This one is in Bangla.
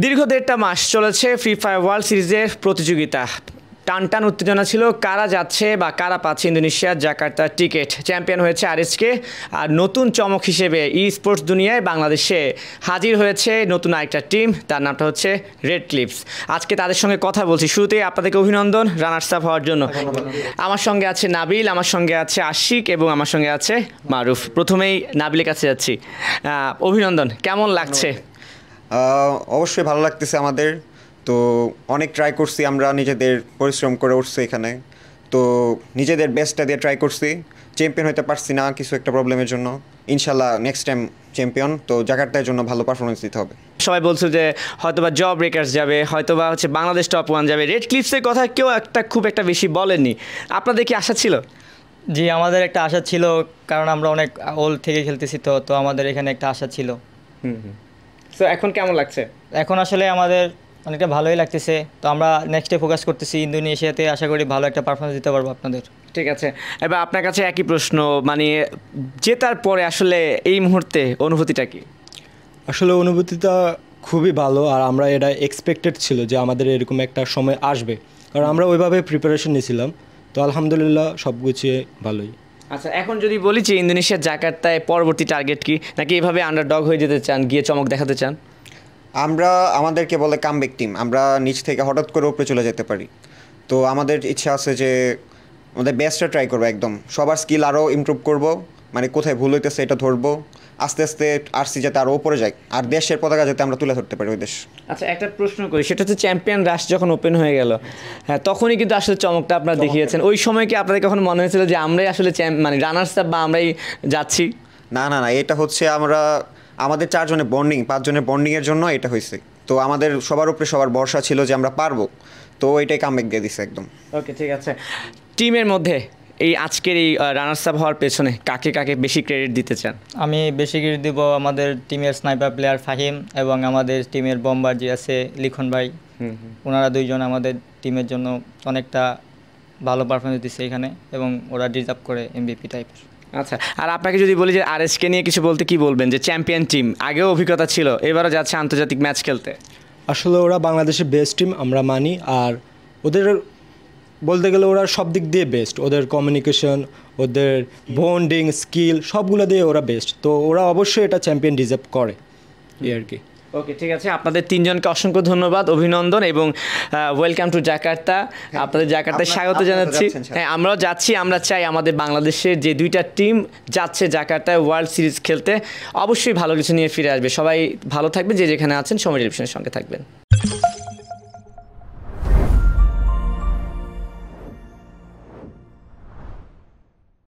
দীর্ঘ ১.৫ মাস চলেছে ফ্রি ফায়ার ওয়ার্ল্ড সিরিজের প্রতিযোগিতা। টানটান উত্তেজনা ছিল কারা যাচ্ছে বা কারা পাচ্ছে ইন্দোনেশিয়ার জাকার্তার টিকিট। চ্যাম্পিয়ন হয়েছে আরএসকে, আর নতুন চমক হিসেবে ই স্পোর্টস দুনিয়ায় বাংলাদেশে হাজির হয়েছে নতুন আরেকটা টিম, তার নামটা হচ্ছে রেড ক্লিপস। আজকে তাদের সঙ্গে কথা বলছি। শুরুতেই আপনাদেরকে অভিনন্দন রানার্স আপ হওয়ার জন্য। আমার সঙ্গে আছে নাবিল, আমার সঙ্গে আছে আশিক এবং আমার সঙ্গে আছে মারুফ। প্রথমেই নাবিলের কাছে যাচ্ছি। অভিনন্দন, কেমন লাগছে? অবশ্যই ভালো লাগতেছে আমাদের। তো অনেক ট্রাই করছি, আমরা নিজেদের পরিশ্রম করে উঠছি এখানে। তো নিজেদের বেস্টটা দিয়ে ট্রাই করছি, চ্যাম্পিয়ন হতে পারছি না কিছু একটা প্রবলেমের জন্য। ইনশাল্লাহ নেক্সট টাইম চ্যাম্পিয়ন। তো জাকার্তার জন্য ভালো পারফরমেন্স দিতে হবে। সবাই বলছে যে হয়তোবা জব ব্রেকার্স যাবে, হয়তোবা হচ্ছে বাংলাদেশ টপ 1 যাবে। রেড ক্লিপসের কথা কেউ খুব একটা বেশি বলেনি। আপনাদের কি আশা ছিল? জি, আমাদের একটা আশা ছিল, কারণ আমরা অনেক ওল্ড থেকে খেলতেছি, তো আমাদের এখানে একটা আশা ছিল। তো এখন কেমন লাগছে? এখন আসলে আমাদের অনেকটা ভালোই লাগতেছে। তো আমরা নেক্সটে ফোকাস করতেছি ইন্দোনেশিয়াতে। আশা করি ভালো একটা পারফরমেন্স দিতে পারবো আপনাদের। ঠিক আছে, এবার আপনার কাছে একই প্রশ্ন, মানে জেতার পরে আসলে এই মুহূর্তে অনুভূতিটা কি? আসলে অনুভূতিটা খুবই ভালো, আর আমরা এটা এক্সপেক্টেড ছিল যে আমাদের এরকম একটা সময় আসবে, কারণ আমরা ওইভাবে প্রিপারেশন নিয়েছিলাম। তো আলহামদুলিল্লাহ সব গুছিয়ে ভালোই। আচ্ছা, এখন যদি বলি যে ইন্দোনেশিয়ার জাকার্তায় পরবর্তী টার্গেট কি, নাকি এভাবে আন্ডারডগ হয়ে যেতে চান, গিয়ে চমক দেখাতে চান? আমরা আমাদেরকে বলে কামব্যাক টিম, আমরা নিচ থেকে হঠাৎ করে উপরে চলে যেতে পারি। তো আমাদের ইচ্ছা আছে যে আমাদের বেস্টটা ট্রাই করবো, একদম সবার স্কিল আরও ইমপ্রুভ করব, মানে কোথায় ভুল হইতেছে এটা ধরবো। আস্তে আস্তে আরসি যাতে আরও উপরে যায়, আর দেশের পতাকা যাতে আমরা তুলে ধরতে পারি ওই দেশ। আচ্ছা, একটা প্রশ্ন করি, সেটা হচ্ছে চ্যাম্পিয়ন রাশ যখন ওপেন হয়ে গেল, হ্যাঁ, তখনই কিন্তু আসলে চমকটা আপনারা দেখিয়েছেন। ওই সময় কি আপনাদের কখনো মনে হয়েছিল যে আমরাই আসলে মানে রানার্স আপ বা আমরাই যাচ্ছি? না না না, এটা হচ্ছে আমাদের 4 জনের বন্ডিং, 5 জনের বন্ডিংয়ের জন্য এটা হয়েছে। তো আমাদের সবার উপরে সবার ভরসা ছিল যে আমরা পারবো। তো এটাই কামব্যাক দিয়ে দিছে একদম। ওকে, ঠিক আছে। টিমের মধ্যে এই আজকের এই রানার্স আপ হওয়ার পেছনে কাকে কাকে বেশি ক্রেডিট দিতে চান? আমি বেশি ক্রেডিট দিব আমাদের টিমের স্নাইপার প্লেয়ার ফাহিম, এবং আমাদের টিমের বম্বার যে আছে লিখন ভাই। ওনারা দুইজন আমাদের টিমের জন্য অনেকটা ভালো পারফরমেন্স দিচ্ছে এখানে, এবং ওরা ডিজার্ভ করে এমভিপি টাইপের। আচ্ছা, আর আপনাকে যদি বলি যে আরএসকে নিয়ে কিছু বলতে, কি বলবেন? যে চ্যাম্পিয়ন টিম, আগেও অভিজ্ঞতা ছিল, এবারও যাচ্ছে আন্তর্জাতিক ম্যাচ খেলতে। আসলে ওরা বাংলাদেশের বেস্ট টিম আমরা মানি, আর ওদের বলতে গেলে ওরা সব দিক দিয়ে বেস্ট। ওদের কমিউনিকেশন, ওদের বন্ডিং, স্কিল সবগুলো দিয়ে ওরা বেস্ট। তো ওরা অবশ্যই এটা চ্যাম্পিয়ন ডিজার্ভ করে, এই আর কি। ওকে, ঠিক আছে। আপনাদের তিনজনকে অসংখ্য ধন্যবাদ, অভিনন্দন এবং ওয়েলকাম টু জাকার্তা। আপনাদের জাকার্তায় স্বাগত জানাচ্ছি। হ্যাঁ, আমরাও যাচ্ছি। আমরা চাই আমাদের বাংলাদেশের যে 2টা টিম যাচ্ছে জাকার্তায় ওয়ার্ল্ড সিরিজ খেলতে, অবশ্যই ভালো কিছু নিয়ে ফিরে আসবে। সবাই ভালো থাকবে, যে যেখানে আছেন সময় টেলিভিশনের সঙ্গে থাকবেন।